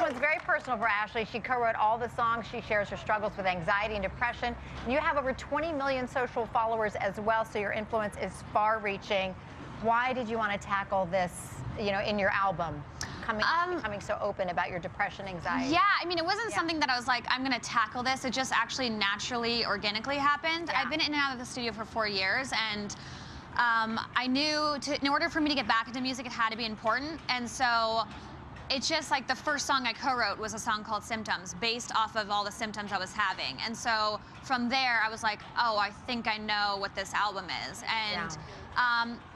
one's very personal for Ashley. She co-wrote all the songs. She shares her struggles with anxiety and depression. And you have over 20 million social followers as well, so your influence is far-reaching. Why did you want to tackle this, you know, in your album? Becoming so open about your depression, anxiety. Yeah, I mean, it wasn't something that I was like, I'm going to tackle this. It just actually naturally, organically happened. I've been in and out of the studio for 4 years, and I knew in order for me to get back into music, it had to be important. And so it's just like the first song I co-wrote was a song called Symptoms, based off of all the symptoms I was having. And so from there, I was like, oh, I think I know what this album is. And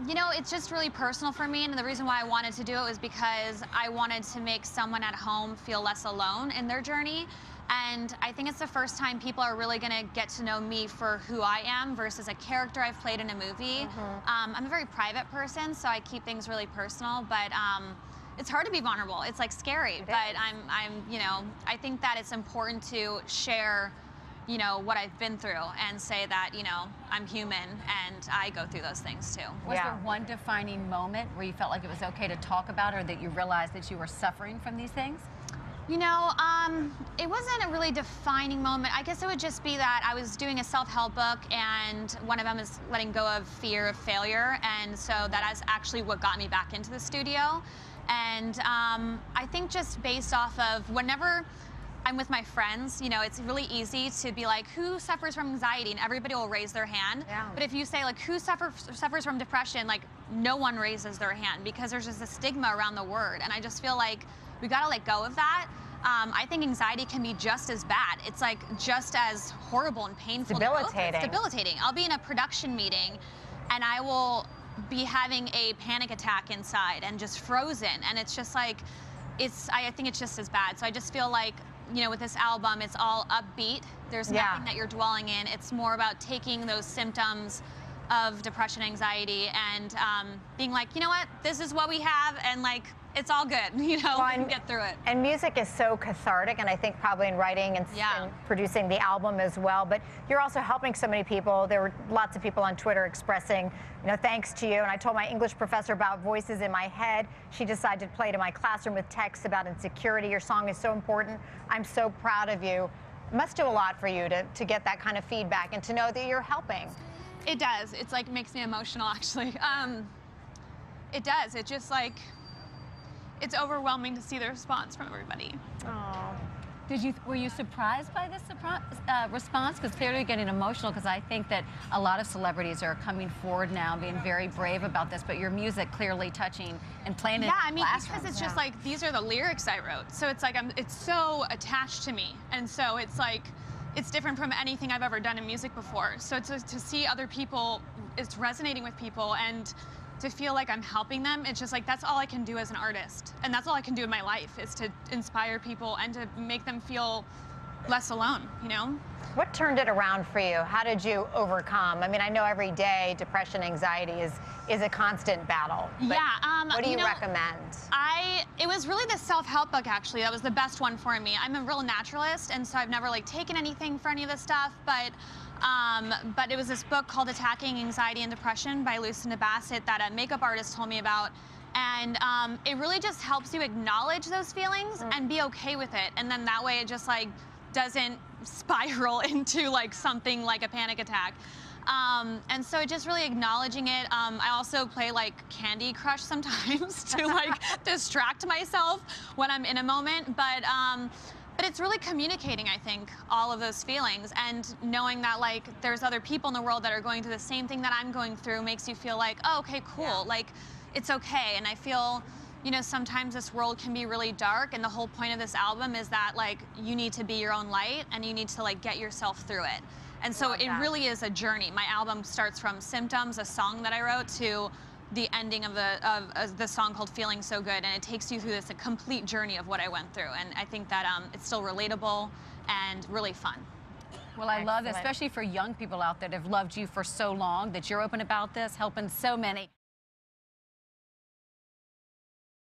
you know, it's just really personal for me, and the reason why I wanted to do it was because I wanted to make someone at home feel less alone in their journey. And I think it's the first time people are really gonna get to know me for who I am versus a character I've played in a movie. I'm a very private person, so I keep things really personal, but it's hard to be vulnerable. It's like scary, but you know, I think that it's important to share, you know, what I've been through and say that, you know, I'm human and I go through those things too. Was there one defining moment where you felt like it was okay to talk about, or that you realized that you were suffering from these things? You know, it wasn't a really defining moment. I guess it would just be that I was doing a self-help book, and one of them is letting go of fear of failure, and so that is actually what got me back into the studio. And I think just based off of whenever I'm with my friends, you know, it's really easy to be like, who suffers from anxiety? And everybody will raise their hand. But if you say, like, who suffers from depression, like, no one raises their hand, because there's just a stigma around the word. And I just feel like we gotta let go of that. I think anxiety can be just as bad. It's like just as horrible and painful. Debilitating. It's debilitating. I'll be in a production meeting and I will be having a panic attack inside and just frozen. And it's just like, I think it's just as bad. So I just feel like, you know, with this album, it's all upbeat. There's nothing that you're dwelling in. It's more about taking those symptoms of depression, anxiety, and being like, you know what, this is what we have, and like, it's all good, you know, we can get through it. And music is so cathartic, and I think probably in writing and producing the album as well, but you're also helping so many people. There were lots of people on Twitter expressing, you know, thanks to you, and I told my English professor about voices in my head. She decided to play it in my classroom with texts about insecurity. Your song is so important. I'm so proud of you. It must do a lot for you to get that kind of feedback and to know that you're helping. It does. It's like, makes me emotional, actually. It does. It just like, it's overwhelming to see the response from everybody. Oh. Were you surprised by this response? Because clearly you're getting emotional, because I think that a lot of celebrities are coming forward now, being very brave about this, but your music clearly touching and playing in I mean, classrooms. because it's just like, these are the lyrics I wrote. So it's like, it's so attached to me. And so it's like, it's different from anything I've ever done in music before. So to see other people, it's resonating with people, and to feel like I'm helping them, it's just like, that's all I can do as an artist. And that's all I can do in my life, is to inspire people and to make them feel less alone, you know? What turned it around for you? How did you overcome? I mean, I know every day depression, anxiety is a constant battle. What do you recommend? It was really the self-help book, actually. That was the best one for me. I'm a real naturalist, and so I've never like taken anything for any of this stuff, but it was this book called Attacking Anxiety and Depression by Lucinda Bassett that a makeup artist told me about. And it really just helps you acknowledge those feelings and be okay with it. And then that way it just like doesn't spiral into like something like a panic attack. And so just really acknowledging it. I also play like Candy Crush sometimes to like distract myself when I'm in a moment. But it's really communicating, I think, all of those feelings, and knowing that like there's other people in the world that are going through the same thing that I'm going through makes you feel like, oh, okay, cool, like it's okay. And I feel, you know, sometimes this world can be really dark, and the whole point of this album is that like you need to be your own light, and you need to like get yourself through it. And so it really is a journey. My album starts from Symptoms, a song that I wrote, to the ending of the song called Feeling So Good, and it takes you through this a complete journey of what I went through. And I think that it's still relatable and really fun. Well, I love, especially for young people out there that have loved you for so long, that you're open about this, helping so many.